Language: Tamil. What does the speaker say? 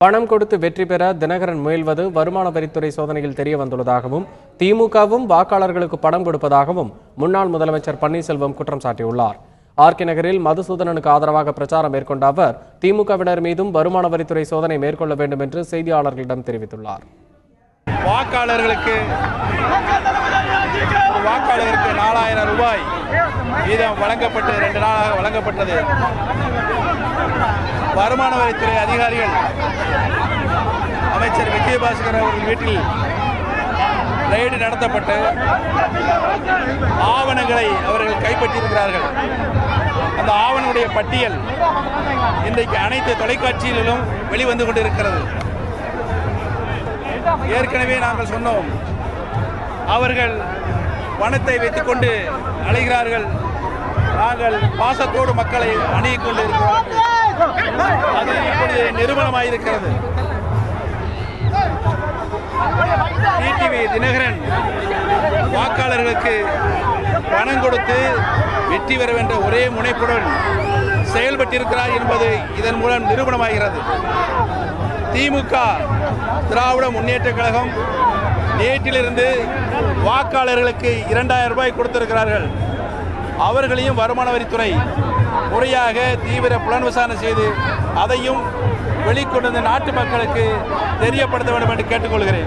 பணம் கொடுத்து வெற்றி பெற தினகரன் முயல்வது வருமான வரித்துறை சோதனையில் தெரிய வந்துள்ளதாகவும் திமுகவும் வாக்காளர்களுக்கு பணம் கொடுப்பதாகவும் முன்னாள் முதலமைச்சர் பன்னீர்செல்வம் குற்றம் சாட்டியுள்ளார். ஆர்கே நகரில் மதுசூதனனுக்கு ஆதரவாக பிரச்சாரம் மேற்கொண்ட அவர் திமுகவினர் மீதும் வருமான வரித்துறை சோதனை மேற்கொள்ள வேண்டும் என்று செய்தியாளர்களிடம் தெரிவித்துள்ளார். வாக்காளருக்கு 4000 ரூபாய் வீதம் வழங்கப்பட்டு 2 நாளாக வழங்கப்பட்டது. வருமான வரித்துறை அதிகாரிகள் அமைச்சர் விஜயபாஸ்கர் அவர்கள் வீட்டில் ரெய்டு நடத்தப்பட்டு ஆவணங்களை அவர்கள் கைப்பற்றியிருக்கிறார்கள். அந்த ஆவணங்களுடைய பட்டியல் இன்றைக்கு அனைத்து தொலைக்காட்சிகளிலும் வெளிவந்து கொண்டிருக்கிறது. ஏற்கனவே நாங்கள் சொன்னோம், அவர்கள் பணத்தை வைத்துக் கொண்டு அழைகிறார்கள், நாங்கள் பாசத்தோடு மக்களை அணுகிக் கொண்டு இருக்கிறார்கள். அது இப்பொழுது நிரூபணமாயிருக்கிறது. டிடிவி தினகரன் வாக்காளர்களுக்கு பணம் கொடுத்து வெற்றி பெற என்ற ஒரே முனைப்புடன் செயல்பட்டிருக்கிறார் என்பது இதன் மூலம் நிரூபணமாகிறது. திமுக திராவிட முன்னேற்ற கழகம் நேற்றிலிருந்து வாக்காளர்களுக்கு 2000 ரூபாய் கொடுத்திருக்கிறார்கள். அவர்களையும் வருமான வரித்துறை முறையாக தீவிர புலன் விசாரணை செய்து அதையும் வெளிக்கொண்டு நாட்டு மக்களுக்கு தெரியப்படுத்த வேண்டும் என்று கேட்டுக்கொள்கிறேன்.